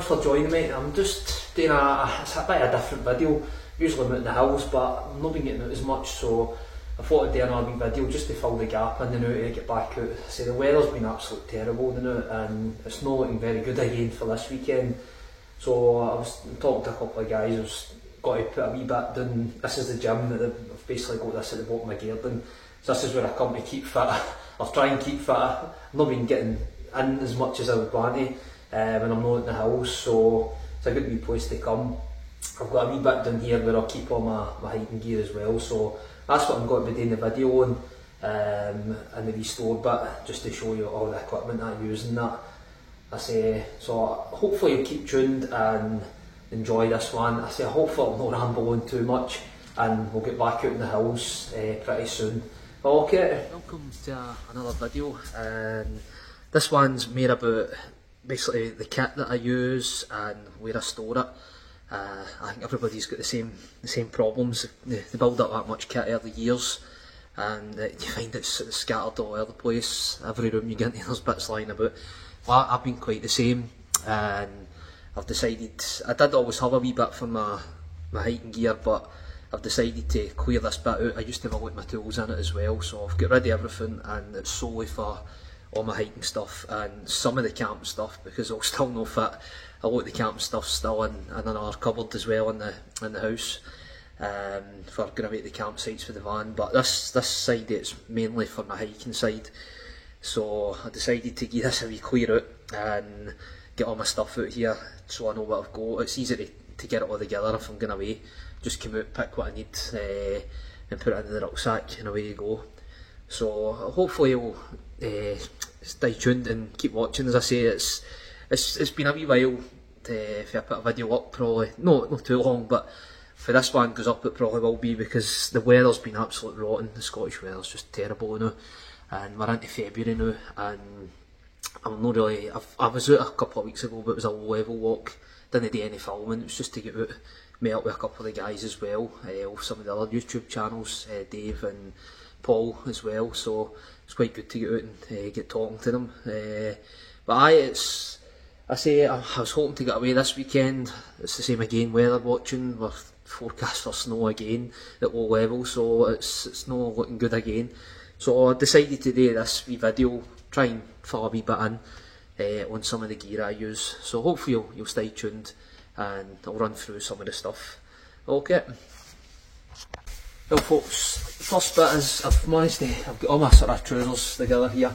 for joining me. I'm just doing it's a bit of a different video. Usually I'm out in the hills, but I've not been getting out as much, so I thought I'd do another wee video just to fill the gap in and out to get back out. I say the weather's been absolutely terrible now, and it's not looking very good again for this weekend. So I was talking to a couple of guys. I've got to put a wee bit down. This is the gym that I've basically got this at the bottom of my garden. So this is where I come to keep fit. I'll try and keep fit. I've not been getting in as much as I would want to when I'm not in the hills, so it's a good wee place to come. I've got a wee bit down here where I'll keep all my hiking gear as well, so that's what I'm going to be doing the video on in the wee store bit, just to show you all the equipment I use and that. So hopefully you'll keep tuned and enjoy this one. Hopefully I'll not ramble on too much, and we'll get back out in the hills pretty soon. Okay, welcome to another video, and this one's more about basically the kit that I use and where I store it. I think everybody's got the same problems. They build up that much kit over the years, and you find it's scattered all over the place. Every room you get into there's bits lying about. Well, I've been quite the same, and I've decided, I did always have a wee bit for my hiking gear, but I've decided to clear this bit out. I used to have a lot of my tools in it as well, so I've got rid of everything, and it's solely for all my hiking stuff and some of the camp stuff, because I'll still not fit a lot of the camp stuff still in another cupboard as well in the house for going away to the campsites for the van. But this side, it's mainly for my hiking side, so I decided to give this a wee clear out and get all my stuff out here so I know what I've got. It's easy to get it all together if I'm going away. Just come out, pick what I need and put it in the rucksack, and away you go. So hopefully you'll stay tuned and keep watching. As I say, it's been a wee while if I put a video up, probably not too long, but if this one goes up it probably will be, because the weather's been absolutely rotten. The Scottish weather's just terrible now, and we're into February now, and I'm not really, I was out a couple of weeks ago, but it was a low level walk, didn't do any filming. It was just to get out, meet up with a couple of the guys as well, some of the other YouTube channels, Dave and Paul as well, so it's quite good to get out and get talking to them. But I was hoping to get away this weekend. It's the same again, weather watching, we're forecast for snow again at low level, so it's not looking good again. So I decided to do this wee video, try and fill a wee bit in on some of the gear I use. So hopefully you'll stay tuned, and I'll run through some of the stuff. Okay. Well folks, first bit is I've got all my sort of trousers together here.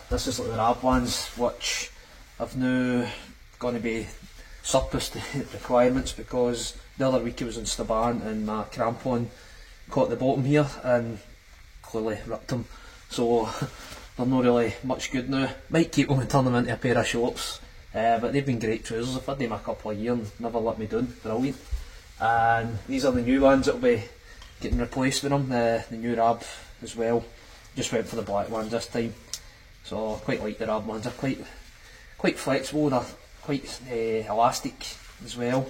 This is like the Rab ones, which I've now going to be surplus to requirements, because the other week I was in Staban and my crampon caught the bottom here and clearly ripped them. So they're not really much good now. Might keep them and turn them into a pair of shorts, but they've been great trousers. I've had them a couple of years and never let me down. Brilliant. And these are the new ones that will be getting replaced with them, the new Rab as well. Just went for the black ones this time, so I quite like the Rab ones. They're quite flexible, they're quite elastic as well.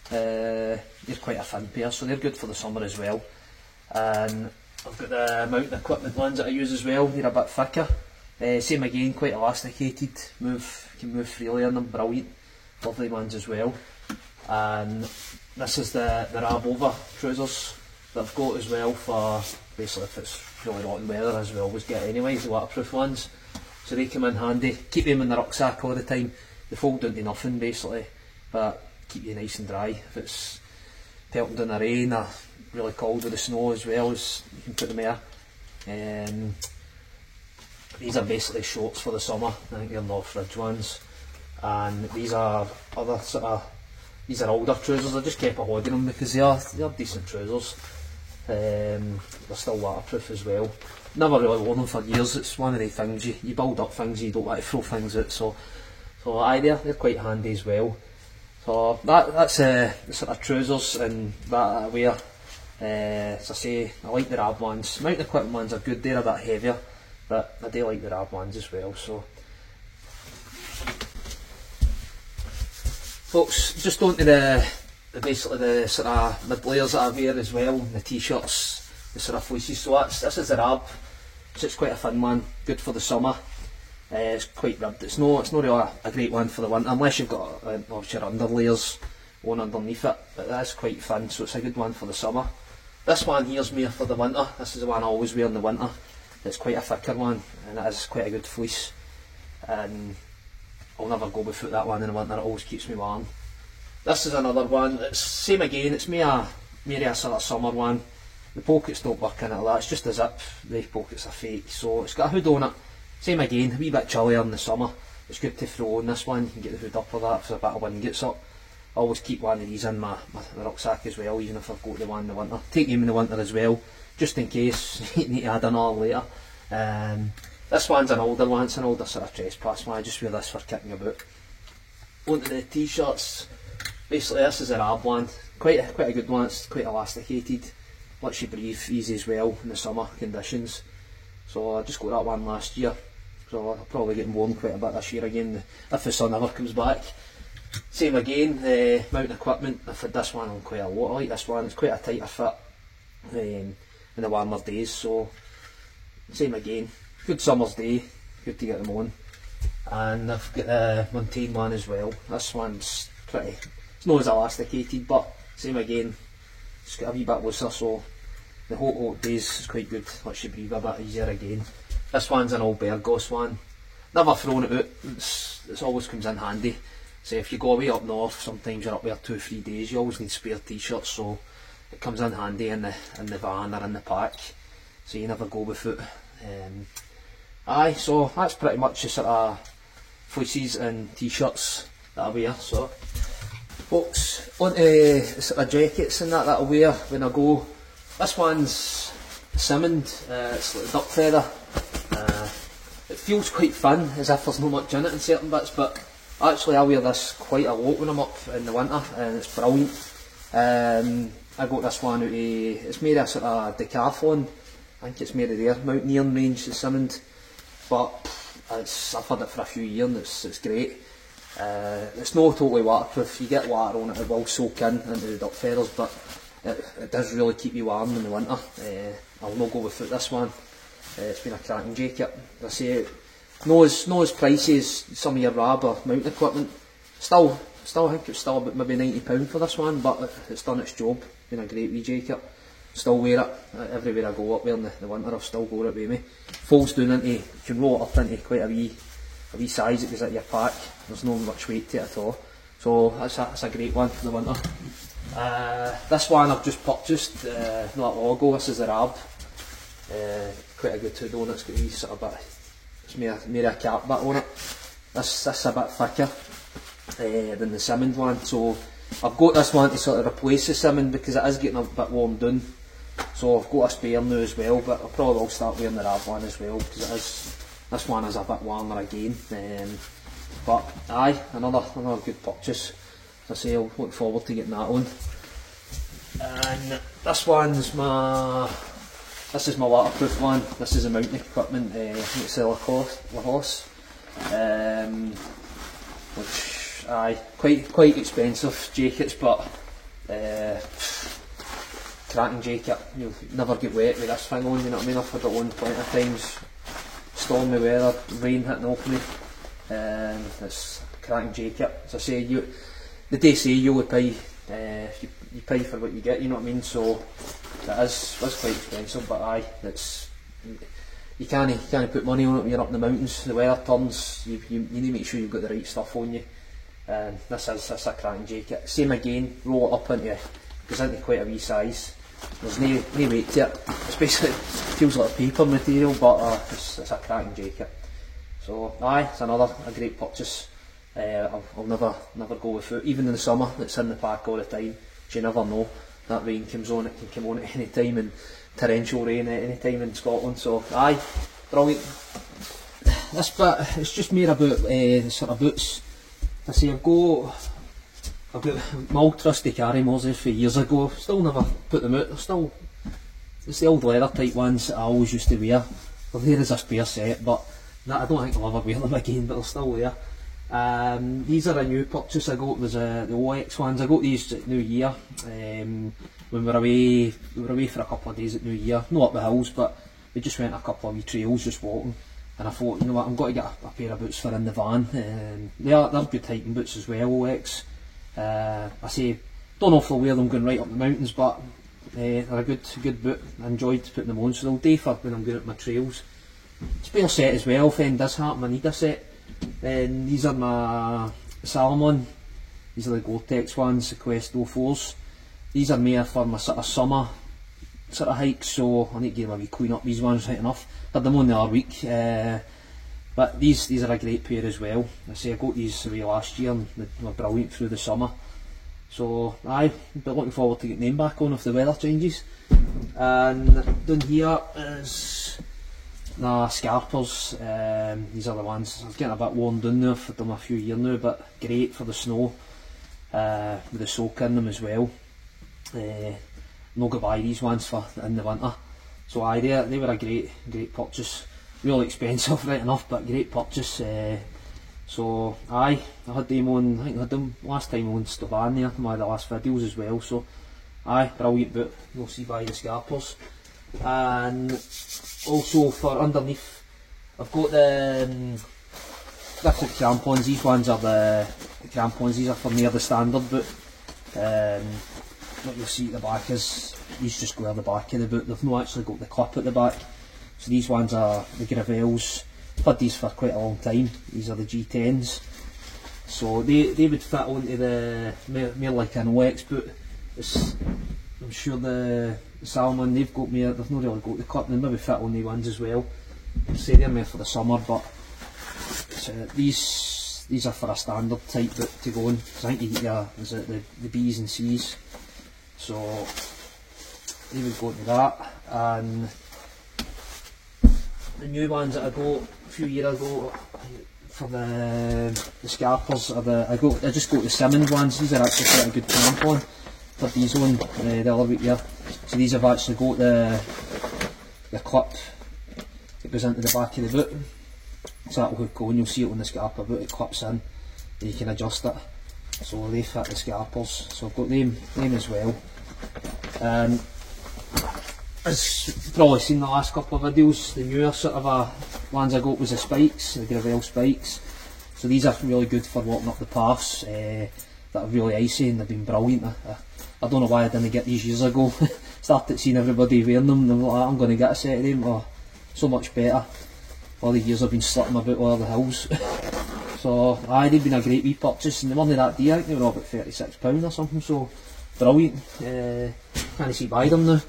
They're quite a thin pair, so they're good for the summer as well. And I've got the mountain equipment ones that I use as well. They're a bit thicker, same again, quite elasticated, can move freely in them. Brilliant, lovely ones as well. And this is the Rab over trousers that I've got as well, for basically if it's really rotten weather, as we always get anyway, the waterproof ones. So they come in handy. Keep them in the rucksack all the time. They fold down to nothing basically, but keep you nice and dry. If it's pelting down the rain or really cold with the snow as well, as you can put them there. These are basically shorts for the summer. I think they're North Ridge ones. And these are these are older trousers. I just kept a hogging them because they are decent trousers. They're still waterproof as well. Never really worn them for years. It's one of the things, you build up things, you don't want to throw things out, so they're quite handy as well. So that's the sort of trousers and that I wear. As I say, I like the Rab ones. Mountain equipment ones are good, they're a bit heavier, but I do like the Rab ones as well. So folks, just on to basically the sort of mid layers that I wear as well, the t-shirts, the sort of fleeces. So this is the Rab, so it's quite a thin one, good for the summer. It's quite ribbed. It's not really a great one for the winter, unless you've got obviously your underlayers on underneath it, but that's quite thin, so it's a good one for the summer. This one here's more for the winter. This is the one I always wear in the winter. It's quite a thicker one, and it is quite a good fleece, and I'll never go without that one in the winter. It always keeps me warm. This is another one. It's same again. It's more a sort of summer one. The pockets don't work in it, it's just a zip. The pockets are fake, so it's got a hood on it. Same again, a wee bit chillier in the summer. It's good to throw on this one. You can get the hood up with that if a bit of wind gets up. I always keep one of these in my rucksack as well, even if I've got the one in the winter. Take them in the winter as well, just in case you need to add another later. This one's an older one. It's an older sort of trespass one. I just wear this for kicking about. Onto the t-shirts. Basically, this is an Arab one. Quite a good one. It's quite elasticated. Lets you breathe easy as well in the summer conditions. So I just got that one last year. So I'll probably get worn quite a bit this year again if the sun ever comes back. Same again, mountain equipment. I've had this one on quite a lot. I like this one. It's quite a tighter fit in the warmer days. So same again. Good summer's day. Good to get them on. And I've got the Montane one as well. This one's pretty. It's not as elasticated, but same again. It's got a wee bit looser, so the hot days is quite good. Lets you breathe a bit easier again. This one's an old Bergos one. Never thrown it out. It always comes in handy. So if you go away up north, sometimes you're up there 2-3 days. You always need spare t-shirts, so it comes in handy in the van or in the pack. So you never go without. So that's pretty much the sort of fleeces and t-shirts that I wear. So folks, onto sort of jackets and that I wear when I go. This one's Simmond. It's like duck feather. It feels quite thin, as if there's not much in it in certain bits, but actually I wear this quite a lot when I'm up in the winter, and it's brilliant. I got this one out of, it's made a sort of Decathlon. I think it's made of their mountaineering range, the Simmond, but I've had it for a few years and it's great. It's not totally waterproof. You get water on it, it will soak in into the duck feathers, but it does really keep you warm in the winter. I'll not go without this one. It's been a cracking jacket. I say, not as pricey as some of your Rab or mountain equipment. Still, I think it's still about maybe £90 for this one, but it's done its job. Been a great wee jacket. Still wear it everywhere I go up there in the winter. I've still got it with me. Folds down into, you can roll it up into quite a wee size. It goes into your pack. There's no much weight to it at all. So that's a great one for the winter. This one I've just purchased not that long ago. This is a Rab. Quite a good hood on it. It's got a wee sort of bit. It's made a cap bit on it. This is a bit thicker than the Simmond one. So I've got this one to sort of replace the Simmond because it is getting a bit worn down. So I've got a spare now as well, but I probably will start wearing the Rab one as well because this one is a bit warmer again. But another good purchase. As I say, I'll look forward to getting that on. And this is my waterproof one. This is a mountain equipment. I think it's a Lacoste, which quite expensive jackets, but cracking jacket. You'll never get wet with this thing on. You know what I mean? I've had it on plenty of times. Stormy weather, rain hitting off me. It's a cracking jacket. As I say, they say you would pay. You pay for what you get. You know what I mean? So it is quite expensive, but it's you can't put money on it when you're up in the mountains. The weather turns. You need to make sure you've got the right stuff on you. This is a cracking jacket. Same again. Roll it up goes into quite a wee size. There's no weight to it. It's basically feels like paper material, but it's a cracking jacket. So it's a great purchase. I'll never go without. Even in the summer, it's in the pack all the time. You never know. That rain comes on, it can come on at any time, and torrential rain at any time in Scotland. So brilliant. This bit, it's just more about sort of boots. I say I've got my old trusty Carrymores there for years ago. Still never put them out. It's the old leather type ones that I always used to wear. They're there as a spare set, but I don't think I'll ever wear them again, but they're still there. These are a new purchase I got. Was the OX ones. I got these at New Year when we were away for a couple of days at New Year. Not up the hills, but we just went a couple of wee trails just walking. and I thought, you know what, I'm going to get a pair of boots for in the van. They're good hiking boots as well, OX. I say, don't know if I'll wear them going right up the mountains, but they're a good boot. I enjoyed putting them on, so they'll do for when I'm going up my trails. Spare set as well, if anything does happen, I need a set. Then these are my Salomon. These are the Gore-Tex ones, the Quest 04s. These are made for my sort of summer sort of hikes, so I need to give them a wee clean up. These ones right enough. Had them on the other week, but these are a great pair as well. I say I got these away last year and they were brilliant through the summer. So I've been looking forward to getting them back on if the weather changes. And down here is the Scarpers. These are the ones, I'm getting a bit worn down now, I've had them a few years now, but great for the snow, with the soak in them as well. No go buy these ones for in the winter. So they were a great purchase. Really expensive right enough, but great purchase. So I had them on, I think I had them last time on Stovan there, one of the last videos as well. So brilliant boot, you'll see by the Scarpers. And also for underneath, I've got the different crampons. These ones are the crampons, these are for near the standard boot. What you'll see at the back is, these just go at the back of the boot, they've not actually got the clip at the back. So these ones are the Gravels. I've had these for quite a long time. These are the G10s. So they would fit onto the, more like an OX boot. I'm sure the Salomon, they've not really got the clip, they maybe fit on the ones as well. Say they're made for the summer, but these are for a standard type boot to go on. I think you get the B's and C's. So they would go into that. And the new ones that I got a few years ago for the Scarpers are I just got the Simmons ones. These are actually quite a good crampon for these on the other week here. So these have actually got the clip that goes into the back of the boot. So that'll hook on, you'll see it on the Scarper boot, it clips in and you can adjust it. So they fit the Scarpers. So I've got them as well. As you've probably seen the last couple of videos, the newer sort of ones I got was the spikes, the Gravel spikes. So these are really good for walking up the paths that are really icy, and they've been brilliant. I don't know why I didn't get these years ago. Started seeing everybody wearing them and I'm like, I'm going to get a set of them. Oh, so much better. All the years I've been slitting about all the hills. So they've been a great wee purchase, and they weren't that dear. I think they were all about £36 or something, so brilliant. Can't see buy them now.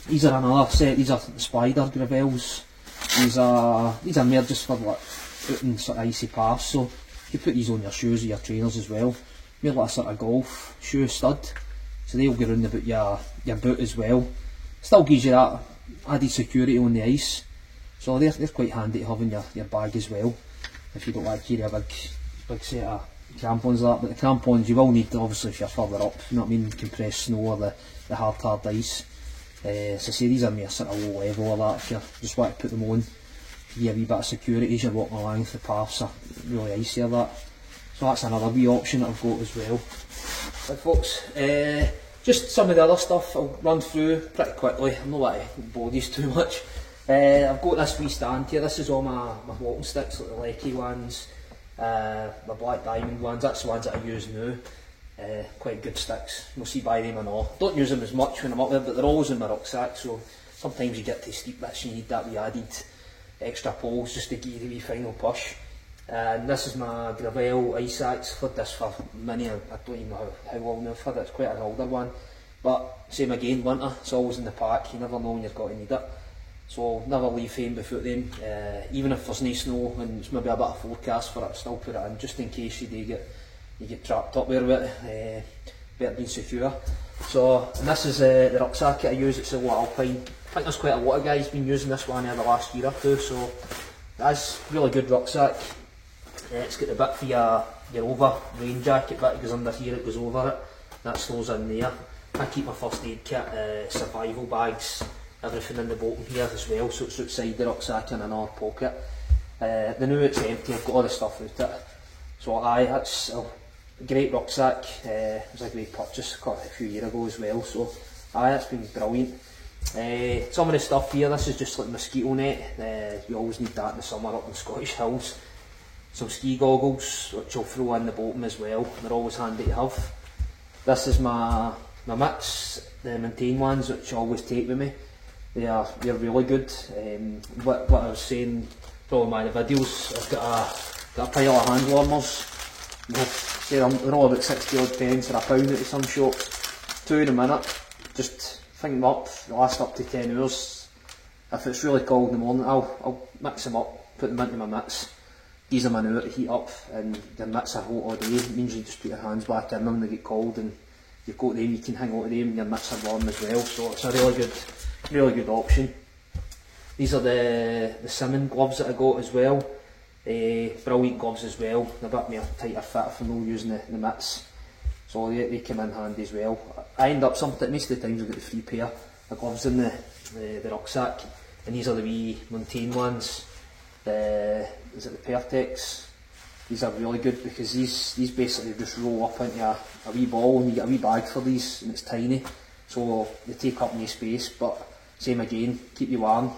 These are another set. These are the Spider Gravels. These are made just for like out in sort of icy paths. So you can put these on your shoes or your trainers as well. Made like a sort of golf shoe stud. So they'll go round about your boot as well. Still gives you that added security on the ice. So they're quite handy to have in your bag as well, if you don't like to carry a big set of crampons like that. But the crampons you will need, obviously, if you're further up, you know what I mean, compressed snow or the hard ice. So I say these are more sort of low level of that. If you just want to put them on, give you a wee bit of security as you're walking along the paths are really icy or that. So that's another wee option that I've got as well. But folks, just some of the other stuff I'll run through pretty quickly. I'm not going to bore these too much. I've got this wee stand here. This is all my walking sticks, like the Lecky ones, my Black Diamond ones. That's the ones that I use now. Quite good sticks. You'll see by them and all. Don't use them as much when I'm up there, but they're always in my rucksack, so sometimes you get to steep bits and you need that wee added extra poles just to give you the wee final push. And this is my Gravel Ice Axe. I've had this for many, I don't even know how long now I've had it. It's quite an older one. But same again, winter, it's always in the pack, you never know when you're going to need it. So never leave home without them. Even if there's no snow and it's maybe a bit of forecast for it, still put it in just in case you get trapped up there with it. Better being secure. So, and this is the rucksack that I use. It's a Alpine. I think there's quite a lot of guys been using this one in the last year or two. So that's really good rucksack. It's got the bit for your over rain jacket bit. It goes under here. It goes over it. That slows in there. I keep my first aid kit, survival bags, everything in the bottom here as well, so it's outside the rucksack in another pocket. The new it's empty, I've got all the stuff out it. So that's a great rucksack. It was a great purchase, got it a few years ago as well, so it's been brilliant. Some of the stuff here, this is just like mosquito net. You always need that in the summer up in Scottish Hills. Some ski goggles, which I'll throw in the bottom as well. They're always handy to have. This is my mitts, the Maintain ones, which I always take with me. They're really good. What I was saying probably in my videos, I've got a pile of hand warmers. They're all about 60 odd pence or a pound out of some shops. 2 in a minute, just think them up, they last up to 10 hours. If it's really cold in the morning, I'll mix them up, put them into my mitts, ease them in an hour to heat up, and the mitts are hot all day. It means you just put your hands back in them, they get cold, and you've got them, you can hang on to them, and your mitts are warm as well, so it's a really good option. These are the Simmons gloves that I got as well. Brilliant gloves as well, they're a bit more tighter fit for no using the mitts, so they come in handy as well. I end up most of the times I get the free pair of gloves in the rucksack, and these are the wee Maintain ones. Is it the Pertex? These are really good because these basically just roll up into a wee ball, and you get a wee bag for these, and it's tiny, so they take up no space, but same again, keep you warm.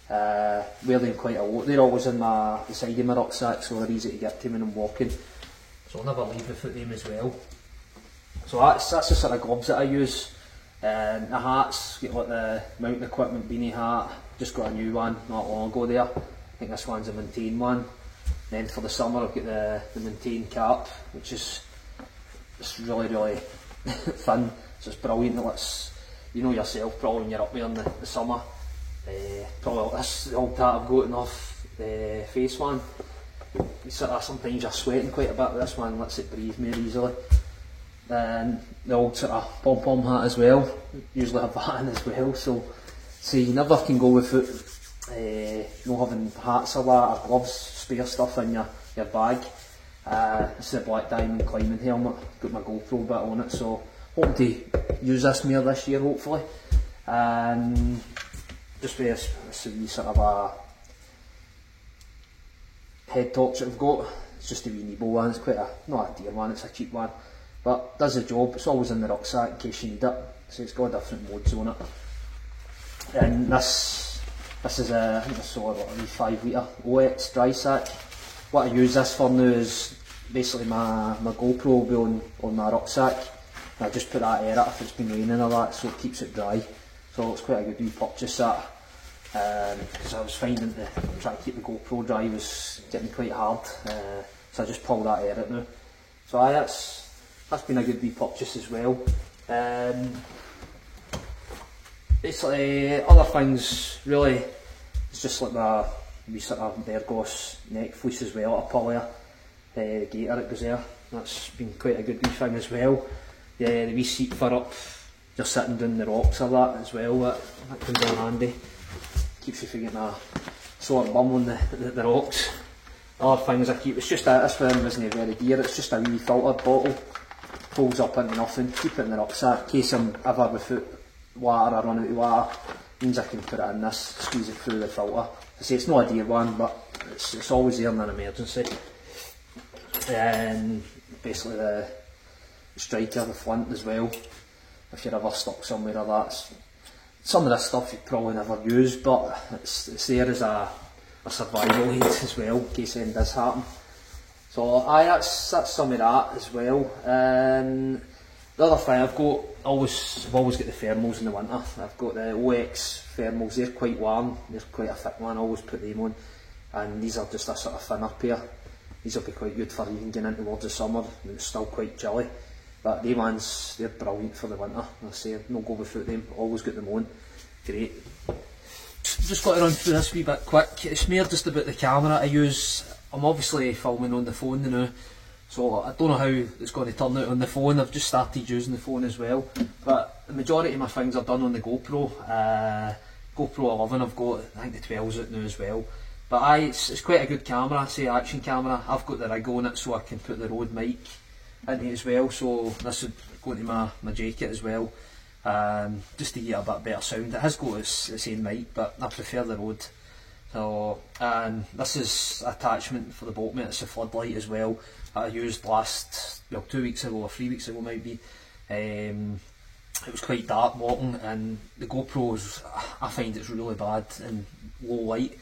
Wear them quite a lot. They're always in the side of my rucksack, so they're easy to get to when I'm walking, so I'll never leave without them as well. So that's the sort of gloves that I use. The hats, get like the mountain equipment beanie hat, just got a new one not long ago there. I think this one's a Maintain one. Then for the summer I've got the Maintain cap, which is really fun. So it's brilliant. It lets, you know yourself probably when you're up there in the summer. Probably like this old hat I've got off the face one. Sometimes you're sweating quite a bit, but this one lets it breathe more easily. And the old sort of pom-pom hat as well, usually have that in as well, so you never can go without having hats or that, or gloves, spare stuff in your bag. This is a Black Diamond climbing helmet, got my GoPro bit on it, so hoping to use this more this year hopefully. And just with this sort of a head torch that I've got, it's just a wee Nebo one, it's not a dear one, it's a cheap one, but does the job. It's always in the rucksack in case you need it, so it's got different modes on it. And this is I think I saw a wee 5 litre OX dry sack. What I use this for now is basically my GoPro will be on my rucksack, and I just put that air it if it's been raining or that, so it keeps it dry. So it's quite a good wee purchase that, because I was finding trying to keep the GoPro dry was getting quite hard, so I just pull that air it now. So that's been a good wee purchase as well. Basically, other things really, it's just like my wee sort of Bergos neck fleece as well, a poly, the gaiter that goes there. That's been quite a good wee thing as well. The wee seat for up, just sitting down the rocks or that as well, that comes in handy. Keeps you from getting a sore bum on the rocks. Other things I keep, it's just this one isn't very dear, it's just a wee filtered bottle. Folds up into nothing, keep it in the rucksack in case I'm ever without water or run out of water, means I can put it in this, squeeze it through the filter. I say it's not a dear one, but it's always there in an emergency. And basically the striker, the flint as well, if you're ever stuck somewhere or that. Some of this stuff you probably never use, but it's there as a survival aid as well, in case anything does happen. So that's some of that as well. And the other thing I've always got the thermals in the winter. I've got the OX thermals, they're quite warm, they're quite a thick one, I always put them on. And these are just a sort of thinner pair. These will be quite good for even getting in towards the summer when it's still quite chilly. But they ones, they're brilliant for the winter. I say, no go without them, always got them on. Great. Just got to run through this wee bit quick. It's more just about the camera I use. I'm obviously filming on the phone now, so I don't know how it's going to turn out on the phone. I've just started using the phone as well, but the majority of my things are done on the GoPro. GoPro 11 I've got, I think the 12's out now as well. But it's quite a good camera, say action camera. I've got the rig on it so I can put the Rode mic into it as well, so this would go into my jacket as well, just to get a bit better sound. It has got its own mic, but I prefer the Rode. So, and this is attachment for the boat mate, it's a floodlight as well, that I used 2 weeks ago or 3 weeks ago might be. it was quite dark walking, and the GoPros, I find it's really bad in low light,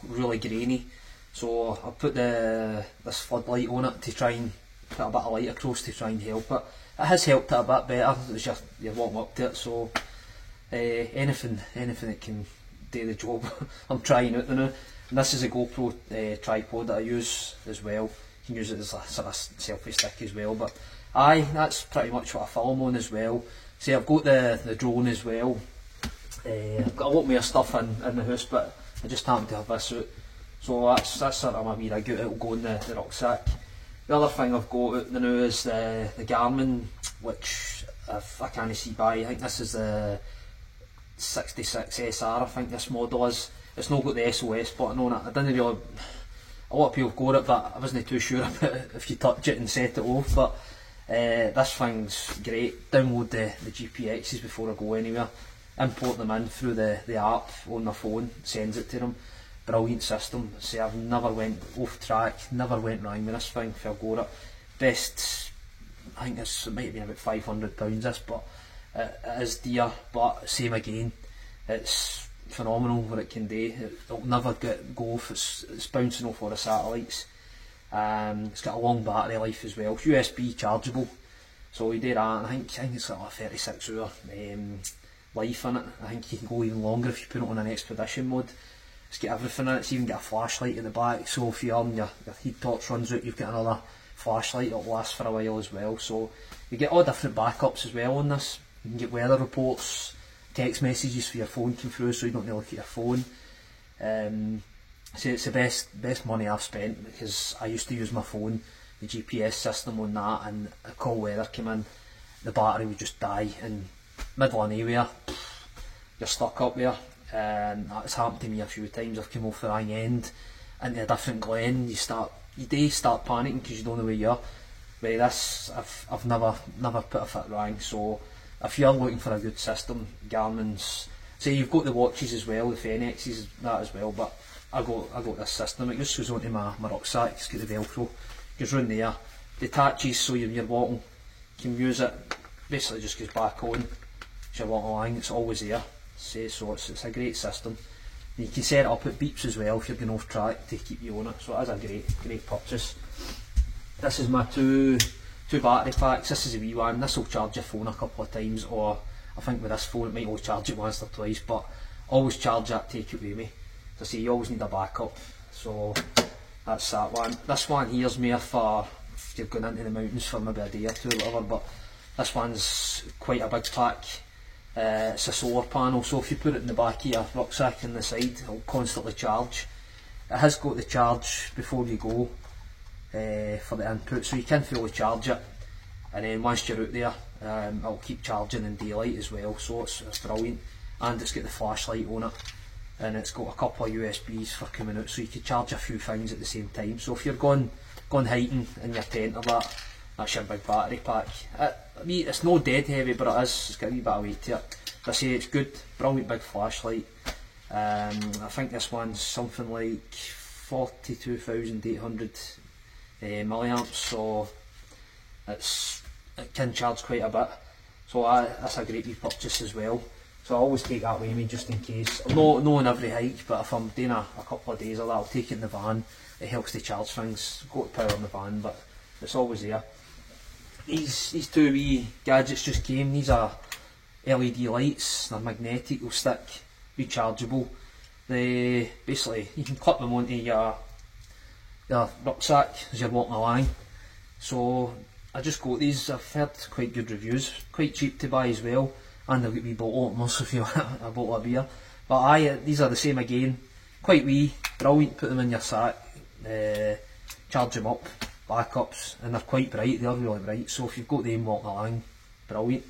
really grainy. So I put this floodlight on it to try and put a bit of light across to try and help it. It has helped it a bit better as you're walking up to it. So anything that can do the job, I'm trying out now. And this is a GoPro tripod that I use as well. You can use it as a sort of selfie stick as well. But aye, that's pretty much what I film on as well. See, I've got the drone as well. I've got a lot more stuff in the house, but I just happen to have this out. So that's sort of my wee rig out. It'll go in the rucksack. The other thing I've got out now is the Garmin, which I can't see by. I think this is the 66SR. I think this model is. It's not got the SOS button on it. I didn't really. A lot of people have got it, but I wasn't too sure about it if you touch it and set it off. But this thing's great. Download the GPXs before I go anywhere. Import them in through the app on my phone. Sends it to them. Brilliant system. See, I've never went off track. Never went wrong with this thing. If I've got it, best. I think it might have been about £500. This, but it is dear. But same again. It's phenomenal what it can do. It'll never go off. It's bouncing off all the satellites. It's got a long battery life as well. It's USB chargeable, so we do that. And I think it's got a 36-hour life in it. I think you can go even longer if you put it on an expedition mode. It's got everything in it. It's even got a flashlight at the back, so if your heat torch runs out, you've got another flashlight that'll last for a while as well. So you get all different backups as well on this. You can get weather reports, text messages for your phone come through, so you don't need to look at your phone. So it's the best money I've spent, because I used to use my phone, the GPS system on that, and a cold weather came in, the battery would just die in middle of nowhere. You're stuck up there. That's happened to me a few times. I've come off the wrong end into a different glen. You start panicking because you don't know where you are. But this, I've never put a foot wrong. So if you're looking for a good system, Garmin's. So you've got the watches as well, the Fenixes, that as well. But I got this system. It just goes onto my rucksack. It's got the Velcro. Goes round there, detaches, so you're walking. You can use it. Basically, just goes back on. As you're walking along, it's always there. So it's a great system. And you can set it up at beeps as well if you're going off track to keep you on it. So it is a great purchase. This is my two battery packs. This is a wee one. This will charge your phone a couple of times, or I think with this phone it might only charge it once or twice, but always charge that, take it with me. So see, you always need a backup. So that's that one. This one here's more for if you're going into the mountains for maybe a day or two or whatever, but this one's quite a big pack. It's a solar panel, so if you put it in the back of your rucksack on the side, it'll constantly charge. It has got the charge before you go for the input, so you can fully charge it, and then once you're out there, it'll keep charging in daylight as well, so it's brilliant. And it's got the flashlight on it, and it's got a couple of USBs for coming out, so you can charge a few things at the same time. So if you're going hiking in your tent or that's your big battery pack. It's no dead heavy, but it's got a wee bit of weight to it. As I say, it's good, brilliant big flashlight. I think this one's something like 42,800 milliamps, so it can charge quite a bit. So that's a great wee purchase as well. So I always take that with me just in case. Not on every hike, but if I'm doing a couple of days of that, I'll take it in the van. It helps to charge things. Got power in the van, but it's always there. These two wee gadgets just came. These are LED lights. They're magnetic. They'll stick, rechargeable. They basically, you can clip them onto your rucksack as you're walking along. So I just got these. I've heard quite good reviews. Quite cheap to buy as well, and they'll get wee bottle openers if you want a bottle of beer. But these are the same again. Quite wee, brilliant. Put them in your sack. Charge them up. Backups, and they're quite bright. They're really bright. So if you've got them walking along, brilliant.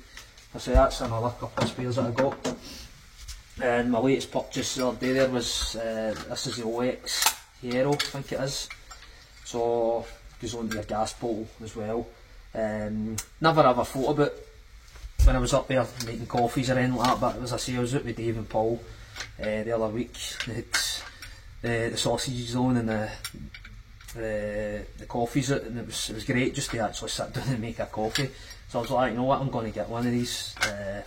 So that's another couple of spares that I got. And my latest purchase the other day there was this is the OX Hero, I think it is. So it goes onto your gas bottle as well. Never ever thought about when I was up there making coffees or anything like that, but as I say, I was out with Dave and Paul the other week. They had the sausages on and the coffees, and it was great just to actually sit down and make a coffee. So I was like, you know what, I'm going to get one of these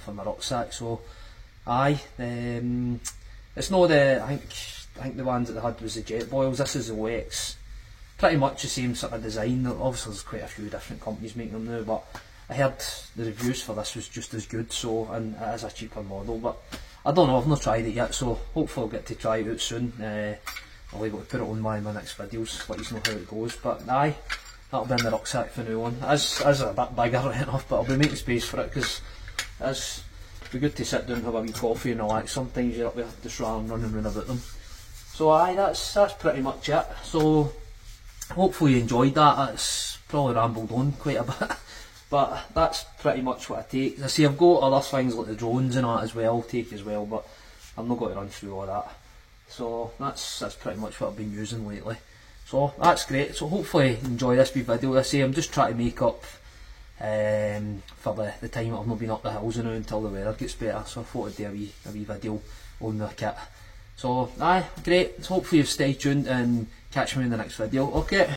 for my rucksack. So aye, it's not I think the ones that they had was the Jetboils. This is the Wax. Pretty much the same sort of design. Obviously there's quite a few different companies making them now, but I heard the reviews for this was just as good, so, and it is a cheaper model, but I don't know, I've not tried it yet, so hopefully I'll get to try it out soon. I'll be able to put it on my next videos, let you know how it goes. But aye, that'll be in the rucksack for now on. As a bit bigger right enough, but I'll be making space for it, because it's be good to sit down and have a wee coffee and all that. Sometimes you're up there just running around about them. So aye, that's pretty much it. So hopefully you enjoyed that. It's probably rambled on quite a bit, but that's pretty much what I take. As I say, I've got other things like the drones and that as well, but I'm not going to run through all that. So that's pretty much what I've been using lately. So that's great. So hopefully you enjoy this wee video. As I say, I'm just trying to make up for the time that I've not been up the hills now until the weather gets better. So I thought I'd do a wee video on the kit. So aye, great. So hopefully you stay tuned and catch me in the next video. Okay.